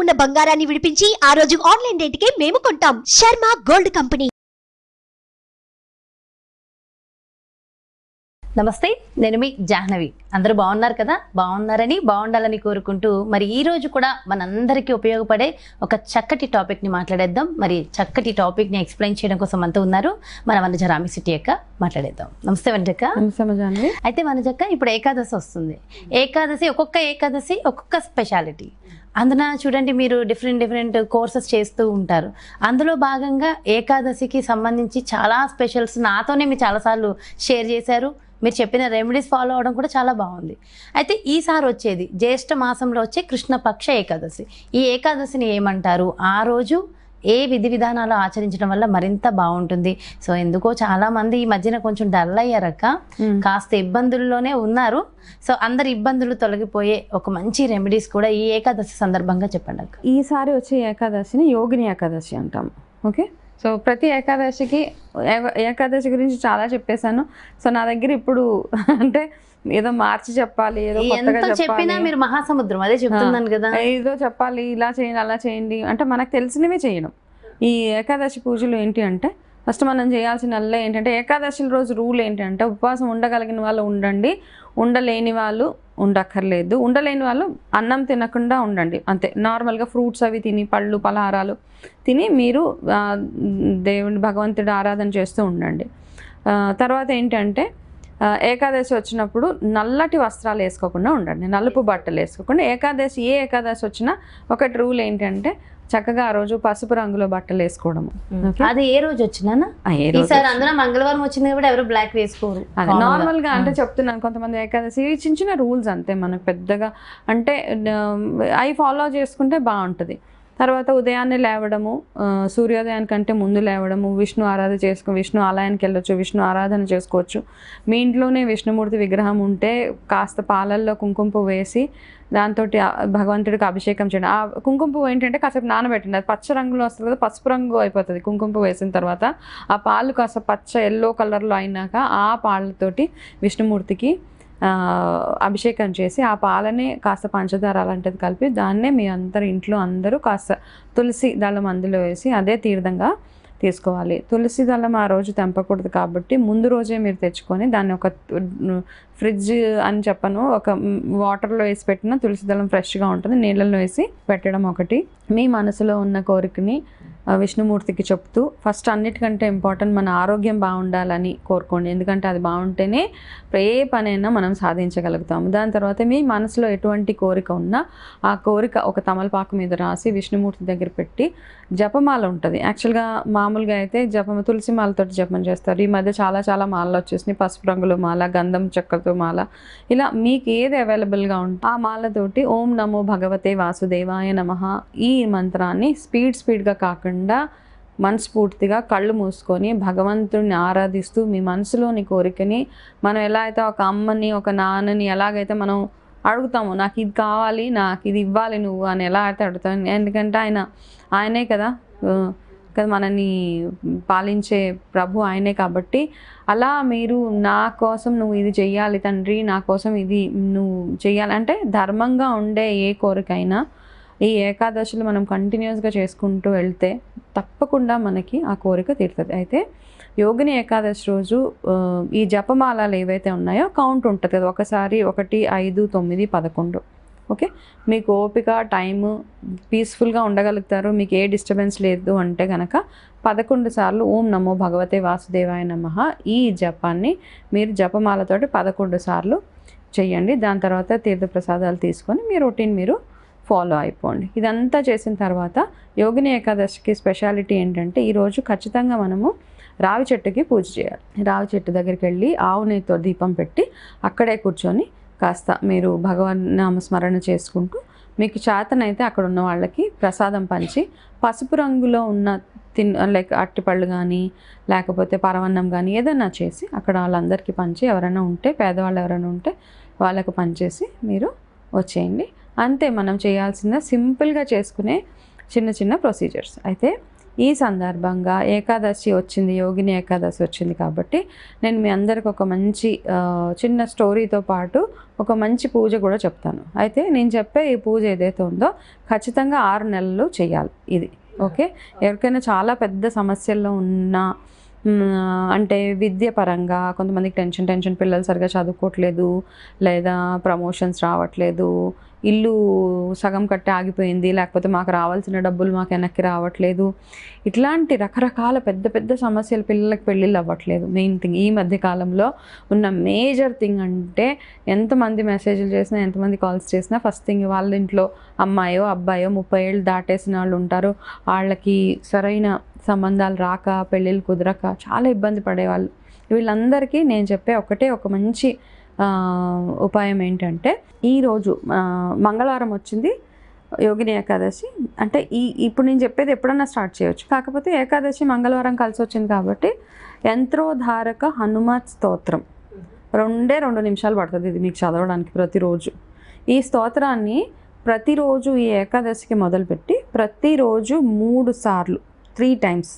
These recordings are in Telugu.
ఉన్న బంగారాన్ని విడిపించి ఆ రోజు ఆన్లైన్ రేటుకే మేము కొంటాం. Sharma gold company. నమస్తే, నేను మీ జాహ్నవి. అందరూ బాగున్నారు కదా? బాగున్నారని, బాగుండాలని కోరుకుంటూ మరి ఈ రోజు కూడా మనందరికీ ఉపయోగపడే ఒక చక్కటి టాపిక్ని మాట్లాడేద్దాం. మరి చక్కటి టాపిక్ని ఎక్స్ప్లెయిన్ చేయడం కోసం అంతా ఉన్నారు మన వనజ రామిశెట్టి అక్క. మాట్లాడేద్దాం. నమస్తే వనజక్క. అయితే వనజక్క, ఇప్పుడు ఏకాదశి వస్తుంది. ఒక్కొక్క ఏకాదశి ఒక్కొక్క స్పెషాలిటీ. అందున చూడండి, మీరు డిఫరెంట్ కోర్సెస్ చేస్తూ ఉంటారు. అందులో భాగంగా ఏకాదశికి సంబంధించి చాలా స్పెషల్స్ నాతోనే మీరు చాలాసార్లు షేర్ చేశారు. మీరు చెప్పిన రెమెడీస్ ఫాలో అవడం కూడా చాలా బాగుంది. అయితే ఈసారి వచ్చేది జ్యేష్ఠ మాసంలో వచ్చే కృష్ణపక్ష ఏకాదశి. ఈ ఏకాదశిని ఏమంటారు? ఆ రోజు ఏ విధి విధానాలు ఆచరించడం వల్ల మరింత బాగుంటుంది? సో ఎందుకో చాలా మంది ఈ మధ్యన కొంచెం డల్ అయ్యారక్క, కాస్త ఇబ్బందుల్లోనే ఉన్నారు. సో అందరి ఇబ్బందులు తొలగిపోయే ఒక మంచి రెమెడీస్ కూడా ఈ ఏకాదశి సందర్భంగా చెప్పండి అక్క. ఈసారి వచ్చే ఏకాదశిని యోగిని ఏకాదశి అంటాం. ఓకే, సో ప్రతి ఏకాదశి గురించి చాలా చెప్పేశాను. సో నా దగ్గర ఇప్పుడు అంటే ఏదో మార్చి చెప్పాలి, ఏదో చెప్పినా మీరు మహాసముద్రం అదే చెప్తున్నాను కదా, ఏదో చెప్పాలి, ఇలా చేయండి అలా చేయండి అంటే మనకు తెలిసినవే చేయడం. ఈ ఏకాదశి పూజలు ఏంటి అంటే, ఫస్ట్ మనం చేయాల్సిన ఏంటంటే, ఏకాదశి రోజు రూల్ ఏంటంటే, ఉపవాసం ఉండగలిగిన వాళ్ళు ఉండండి, ఉండలేని వాళ్ళు ఉండక్కర్లేదు. ఉండలేని వాళ్ళు అన్నం తినకుండా ఉండండి అంతే. నార్మల్గా ఫ్రూట్స్ అవి తిని, పళ్ళు పలహారాలు తిని మీరు దేవుని భగవంతుడి ఆరాధన చేస్తూ ఉండండి. తర్వాత ఏంటంటే, ఏకాదశి వచ్చినప్పుడు నల్లటి వస్త్రాలు వేసుకోకుండా ఉండండి, నలుపు బట్టలు వేసుకోకుండా. ఏ ఏకాదశి వచ్చినా ఒకటి రూల్ ఏంటంటే, చక్కగా ఆ రోజు పసుపు రంగులో బట్టలు వేసుకోవడము. అది ఏ రోజు వచ్చినా అందులో మంగళవారం వచ్చింది కూడా ఎవరు బ్లాక్ వేసుకోరు. అది నార్మల్ గా అంటే చెప్తున్నాను, కొంతమంది ఏకాదశి చిన్న చిన్న రూల్స్ అంతే, మనకు పెద్దగా అంటే అవి ఫాలో చేసుకుంటే బాగుంటుంది. తర్వాత ఉదయాన్నే లేవడము, సూర్యోదయానికంటే ముందు లేవడము, విష్ణు విష్ణు ఆలయానికి వెళ్ళొచ్చు, విష్ణు ఆరాధన చేసుకోవచ్చు. మీ ఇంట్లోనే విష్ణుమూర్తి విగ్రహం ఉంటే కాస్త పాలల్లో కుంకుమ పువ్వు వేసి దాంతో భగవంతుడికి అభిషేకం చేయండి. ఆ కుంకుమ పువ్వు ఏంటంటే కాసేపు నానబెట్టండి, అది పచ్చ రంగులో వస్తుంది కదా, పసుపు రంగు అయిపోతుంది కుంకుమ పువ్వు వేసిన తర్వాత. ఆ పాలు కాస్త పచ్చ ఎల్లో కలర్లో అయినాక ఆ పాలతోటి విష్ణుమూర్తికి అభిషేకం చేసి, ఆ పాలనే కాస్త పంచదార అలాంటిది కలిపి దాన్నే మీ ఇంట్లో అందరూ కాస్త తులసి దళం అందులో వేసి అదే తీర్థంగా తీసుకోవాలి. తులసి దళం ఆ రోజు తెంపకూడదు కాబట్టి ముందు రోజే మీరు తెచ్చుకొని దాన్ని ఒక ఫ్రిడ్జ్ అని చెప్పను, ఒక వాటర్లో వేసి పెట్టిన తులసి దళం ఫ్రెష్గా ఉంటుంది, నీళ్ళల్లో వేసి పెట్టడం ఒకటి. మీ మనసులో ఉన్న కోరికని విష్ణుమూర్తికి చెప్తూ, ఫస్ట్ అన్నిటికంటే ఇంపార్టెంట్ మన ఆరోగ్యం బాగుండాలని కోరుకోండి. ఎందుకంటే అది బాగుంటేనే ఏ పనైనా మనం సాధించగలుగుతాము. దాని తర్వాత మీ మనసులో ఎటువంటి కోరిక ఉన్నా ఆ కోరిక ఒక తమలపాకు మీద రాసి విష్ణుమూర్తి దగ్గర పెట్టి, జపమాల ఉంటుంది. యాక్చువల్గా మామూలుగా అయితే తులసి మాలతో జపం చేస్తారు. ఈ మధ్య చాలా మాలలు వచ్చేసినాయి, పసుపు రంగులో మాల, గంధం చెక్కతో మాల, ఇలా మీకు ఏది అవైలబుల్గా ఉంటే ఆ మాలతోటి ఓం నమో భగవతే వాసుదేవాయ నమః ఈ మంత్రాన్ని స్పీడ్గా కాకుండా మనస్ఫూర్తిగా కళ్ళు మూసుకొని భగవంతుడిని ఆరాధిస్తూ మీ మనసులోని కోరికని, మనం ఎలా అయితే ఒక అమ్మని ఒక నాన్నని ఎలాగైతే మనం అడుగుతాము, నాకు ఇది కావాలి, నాకు ఇది ఇవ్వాలి నువ్వు అని ఎలా అయితే అడుగుతాను. ఎందుకంటే ఆయనే కదా మనని పాలించే ప్రభు ఆయనే. కాబట్టి అలా మీరు నా కోసం నువ్వు ఇది చెయ్యాలి తండ్రి, నా కోసం ఇది నువ్వు చెయ్యాలంటే ధర్మంగా ఉండే ఏ కోరికైనా ఈ ఏకాదశిలో మనం కంటిన్యూస్గా చేసుకుంటూ వెళ్తే తప్పకుండా మనకి ఆ కోరిక తీరుతుంది. అయితే యోగిని ఏకాదశి రోజు ఈ జపమాలలు ఏవైతే ఉన్నాయో కౌంట్ ఉంటుంది కదా, ఒకసారి 1, 5, 9, 11. ఓకే, మీకు ఓపిక టైము పీస్ఫుల్గా ఉండగలుగుతారు, మీకు ఏ డిస్టర్బెన్స్ లేదు అంటే కనుక 11 సార్లు ఓం నమో భగవతే వాసుదేవాయ నమః ఈ జపాన్ని మీరు జపమాలతోటి 11 సార్లు చెయ్యండి. దాని తర్వాత తీర్థప్రసాదాలు తీసుకొని మీ రొటీన్ మీరు ఫాలో అయిపోండి. ఇదంతా చేసిన తర్వాత యోగిని ఏకాదశికి స్పెషాలిటీ ఏంటంటే, ఈరోజు ఖచ్చితంగా మనము రావి చెట్టుకి పూజ చేయాలి. రావి చెట్టు దగ్గరికి వెళ్ళి ఆవు నెయ్యితో దీపం పెట్టి అక్కడే కూర్చొని కాస్త మీరు భగవన్ నామస్మరణ చేసుకుంటూ, మీకు చేతనైతే అక్కడ ఉన్న వాళ్ళకి ప్రసాదం పంచి, పసుపు రంగులో ఉన్న లైక్ అరటిపళ్ళు కానీ లేకపోతే పరవన్నం కానీ ఏదైనా చేసి అక్కడ వాళ్ళందరికీ పంచి, ఎవరైనా ఉంటే పేదవాళ్ళు ఎవరైనా ఉంటే వాళ్ళకు పంచేసి మీరు వచ్చేయండి. అంతే మనం చేయాల్సిన సింపుల్గా చేసుకునే చిన్న ప్రొసీజర్స్. అయితే ఈ సందర్భంగా ఏకాదశి వచ్చింది, యోగిని ఏకాదశి వచ్చింది కాబట్టి నేను మీ అందరికి ఒక మంచి చిన్న స్టోరీతో పాటు ఒక మంచి పూజ కూడా చెప్తాను. అయితే నేను చెప్పే ఈ పూజ ఏదైతే ఉందో ఖచ్చితంగా 6 నెలలు చేయాలి ఇది. ఓకే, ఎవరికైనా చాలా పెద్ద సమస్యల్లో ఉన్నా, అంటే విద్య పరంగా కొంతమందికి టెన్షన్ పిల్లలు సరిగా చదువుకోవట్లేదు, లేదా ప్రమోషన్స్ రావట్లేదు, ఇల్లు సగం కట్టి ఆగిపోయింది, లేకపోతే మాకు రావాల్సిన డబ్బులు మాకు వెనక్కి రావట్లేదు, ఇట్లాంటి రకరకాల పెద్ద సమస్యలు, పిల్లలకి పెళ్ళిళ్ళు అవ్వట్లేదు. మెయిన్ థింగ్ ఈ మధ్య కాలంలో ఉన్న మేజర్ థింగ్ అంటే ఎంతమంది మెసేజ్లు చేసినా, ఎంతమంది కాల్స్ చేసినా ఫస్ట్ థింగ్ వాళ్ళ ఇంట్లో అమ్మాయో అబ్బాయో 30 ఏళ్ళు దాటేసిన వాళ్ళు ఉంటారు, వాళ్ళకి సరైన సంబంధాలు రాక, పెళ్ళిళ్ళు కుదరక చాలా ఇబ్బంది పడేవాళ్ళు. వీళ్ళందరికీ నేను చెప్పే ఒక మంచి ఉపాయం ఏంటంటే, ఈరోజు మంగళవారం వచ్చింది, యోగిని ఏకాదశి. అంటే ఇప్పుడు నేను చెప్పేది ఎప్పుడన్నా స్టార్ట్ చేయొచ్చు, కాకపోతే ఏకాదశి మంగళవారం కలిసి వచ్చింది కాబట్టి యంత్రోధారక హనుమత్ స్తోత్రం 2 నిమిషాలు పడుతుంది ఇది మీకు చదవడానికి ప్రతిరోజు. ఈ స్తోత్రాన్ని ప్రతిరోజు ఈ ఏకాదశికి మొదలుపెట్టి ప్రతిరోజు 3 సార్లు 3 టైమ్స్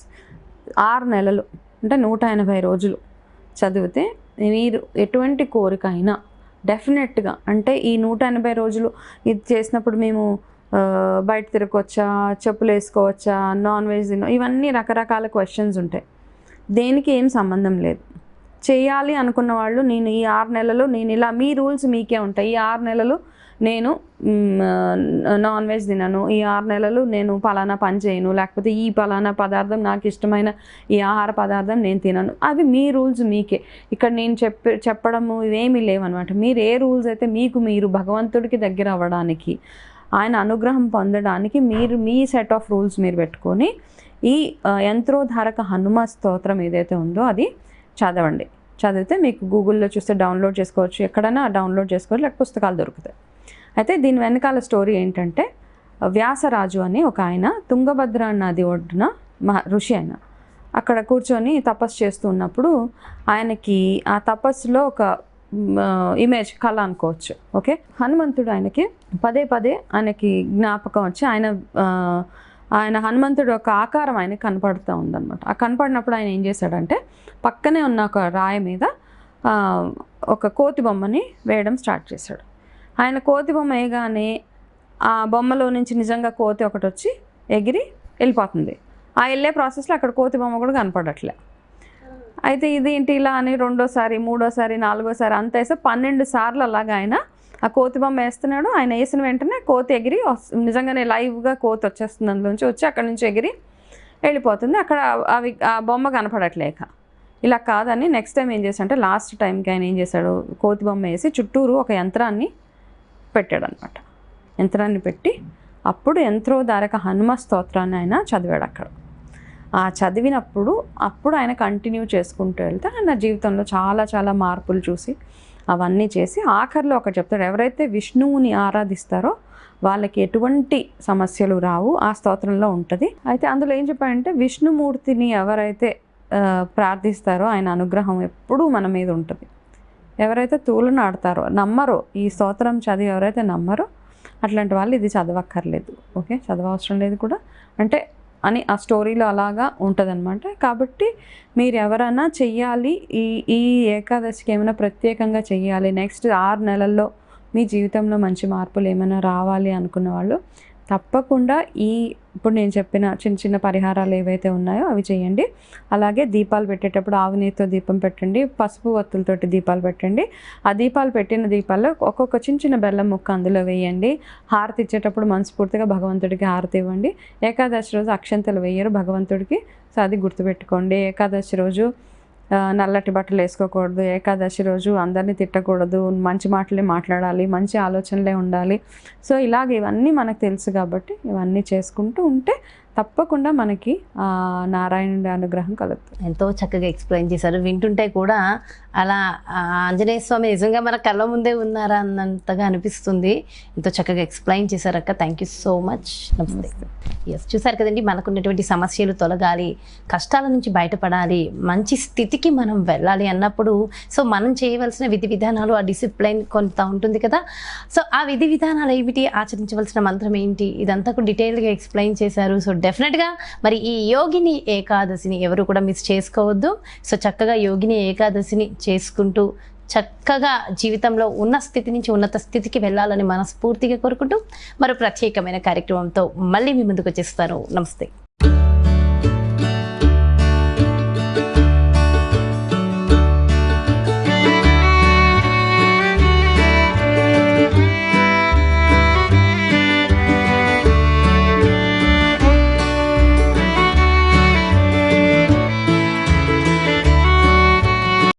6 నెలలు అంటే 180 రోజులు చదివితే మీరు ఎటువంటి కోరిక అయినా డెఫినెట్గా, అంటే ఈ 180 రోజులు ఇది చేసినప్పుడు మేము బయట తిరగవచ్చా, చెప్పులు వేసుకోవచ్చా, నాన్ వెజ్ తిన, ఇవన్నీ రకరకాల క్వశ్చన్స్ ఉంటాయి. దేనికి ఏం సంబంధం లేదు. చేయాలి అనుకున్న వాళ్ళు నేను ఈ 6 నెలలు నేను ఇలా, మీ రూల్స్ మీకే ఉంటాయి. ఈ 6 నెలలు నేను నాన్ వెజ్ తినను, ఈ 6 నెలలు నేను పలానా పని చేయను, లేకపోతే ఈ పలానా పదార్థం నాకు ఇష్టమైన ఈ ఆహార పదార్థం నేను తినను, అవి మీ రూల్స్ మీకే. ఇక్కడ నేను చెప్పడము ఇవేమీ లేవన్నమాట. మీరు ఏ రూల్స్ అయితే మీరు భగవంతుడికి దగ్గర అవ్వడానికి, ఆయన అనుగ్రహం పొందడానికి మీరు మీ సెట్ ఆఫ్ రూల్స్ మీరు పెట్టుకొని ఈ యంత్రోధారక హనుమ స్తోత్రం ఏదైతే ఉందో అది చదవండి. చదివితే మీకు గూగుల్లో చూస్తే డౌన్లోడ్ చేసుకోవచ్చు, ఎక్కడైనా డౌన్లోడ్ చేసుకోవచ్చు, లేకపోతే పుస్తకాలు దొరుకుతాయి. అయితే దీని వెనకాల స్టోరీ ఏంటంటే, వ్యాసరాజు అని ఒక ఆయన తుంగభద్ర నది ఒడ్డున ఋషి ఆయన అక్కడ కూర్చొని తపస్సు చేస్తూ ఉన్నప్పుడు ఆయనకి ఆ తపస్సులో ఒక ఇమేజ్, కళ అనుకోవచ్చు. ఓకే, హనుమంతుడు ఆయనకి పదే ఆయనకి జ్ఞాపకం వచ్చి ఆయన హనుమంతుడు ఒక ఆకారం ఆయనకి కనపడుతూ ఉందన్నమాట. ఆ కనపడినప్పుడు ఆయన ఏం చేశాడంటే, పక్కనే ఉన్న ఒక రాయి మీద ఒక కోతి బొమ్మని వేయడం స్టార్ట్ చేశాడు. ఆయన కోతి బొమ్మ వేయగానే ఆ బొమ్మలో నుంచి నిజంగా కోతి ఒకటి వచ్చి ఎగిరి వెళ్ళిపోతుంది. ఆ వెళ్ళే ప్రాసెస్లో అక్కడ కోతి బొమ్మ కూడా కనపడట్లే. అయితే ఇదేంటి ఇలా అని 2వ సారి 3వ సారి 4వ సారి అంత వేస్తే 12 సార్లు అలాగా ఆయన ఆ కోతి బొమ్మ వేస్తున్నాడు. ఆయన వేసిన వెంటనే కోతి ఎగిరి నిజంగానే లైవ్గా కోతి వచ్చేస్తుంది, అందులోంచి వచ్చి అక్కడి నుంచి ఎగిరి వెళ్ళిపోతుంది. అక్కడ ఆ బొమ్మ కనపడట్లేక ఇలా కాదని నెక్స్ట్ టైం ఏం చేశాడంటే, లాస్ట్ టైంకి ఆయన ఏం చేశాడు, కోతి బొమ్మ వేసి చుట్టూరు ఒక యంత్రాన్ని పెట్టాడు అనమాట. యంత్రాన్ని పెట్టి అప్పుడు యంత్రోధారక హనుమ స్తోత్రాన్ని ఆయన చదివాడు అక్కడ. ఆ చదివినప్పుడు అప్పుడు ఆయన కంటిన్యూ చేసుకుంటూ వెళ్తే ఆయన జీవితంలో చాలా మార్పులు చూసి అవన్నీ చేసి ఆఖరిలో ఒకటి చెప్తాడు, ఎవరైతే విష్ణువుని ఆరాధిస్తారో వాళ్ళకి ఎటువంటి సమస్యలు రావు, ఆ స్తోత్రంలో ఉంటుంది. అయితే అందులో ఏం చెప్పాడంటే, విష్ణుమూర్తిని ఎవరైతే ప్రార్థిస్తారో ఆయన అనుగ్రహం ఎప్పుడూ మన మీద ఉంటుంది. ఎవరైతే తూలనాడతారో, నమ్మరో, ఈ స్తోత్రం చదివి ఎవరైతే నమ్మరో అట్లాంటి వాళ్ళు ఇది చదవక్కర్లేదు. ఓకే, చదవవసరం లేదు కూడా అంటే అని ఆ స్టోరీలో అలాగా ఉంటుందన్నమాట. కాబట్టి మీరు ఎవరైనా చెయ్యాలి, ఈ ఏకాదశికి ఏమైనా ప్రత్యేకంగా చెయ్యాలి, నెక్స్ట్ 6 నెలల్లో మీ జీవితంలో మంచి మార్పులు ఏమైనా రావాలి అనుకున్న వాళ్ళు తప్పకుండా ఇప్పుడు నేను చెప్పిన చిన్న పరిహారాలు ఏవైతే ఉన్నాయో అవి చేయండి. అలాగే దీపాలు పెట్టేటప్పుడు ఆవు నెయ్యితో దీపం పెట్టండి, పసుపు వత్తులతోటి దీపాలు పెట్టండి. ఆ దీపాలు పెట్టిన దీపాల్లో ఒక్కొక్క చిన్న బెల్లం ముక్క అందులో వేయండి. హారతి ఇచ్చేటప్పుడు మనస్ఫూర్తిగా భగవంతుడికి హారతి ఇవ్వండి. ఏకాదశి రోజు అక్షంతలు వేయరు భగవంతుడికి, సో అది గుర్తుపెట్టుకోండి. ఏకాదశి రోజు నల్లటి బట్టలు వేసుకోకూడదు. ఏకాదశి రోజు అందరినీ తిట్టకూడదు, మంచి మాటలే మాట్లాడాలి, మంచి ఆలోచనలే ఉండాలి. సో ఇలాగ ఇవన్నీ మనకు తెలుసు కాబట్టి ఇవన్నీ చేసుకుంటూ ఉంటే తప్పకుండా మనకి నారాయణుడి అనుగ్రహం కలుగుతుంది. ఎంతో చక్కగా ఎక్స్ప్లెయిన్ చేశారు. వింటుంటే కూడా అలా ఆంజనేయ స్వామి నిజంగా మన కళ్ళ ముందే ఉన్నారా అన్నంతగా అనిపిస్తుంది. ఎంతో చక్కగా ఎక్స్ప్లెయిన్ చేశారక్క, థ్యాంక్ యూ సో మచ్. నమస్తే. ఎస్, చూసారు కదండి, మనకున్నటువంటి సమస్యలు తొలగాలి, కష్టాల నుంచి బయటపడాలి, మంచి స్థితికి మనం వెళ్ళాలి అన్నప్పుడు సో మనం చేయవలసిన విధి విధానాలు, ఆ డిసిప్లైన్ కొంత ఉంటుంది కదా. సో ఆ విధి విధానాలు ఏమిటి, ఆచరించవలసిన మంత్రం ఏంటి, ఇదంతా డీటెయిల్గా ఎక్స్ప్లెయిన్ చేశారు. సో డెఫినెట్గా మరి ఈ యోగిని ఏకాదశిని ఎవరు కూడా మిస్ చేసుకోవద్దు. సో చక్కగా యోగిని ఏకాదశిని చేసుకుంటూ చక్కగా జీవితంలో ఉన్న స్థితి నుంచి ఉన్నత స్థితికి వెళ్ళాలని మనస్ఫూర్తిగా కోరుకుంటూ మరో ప్రత్యేకమైన కార్యక్రమంతో మళ్ళీ మీ ముందుకు వచ్చేస్తాను. నమస్తే.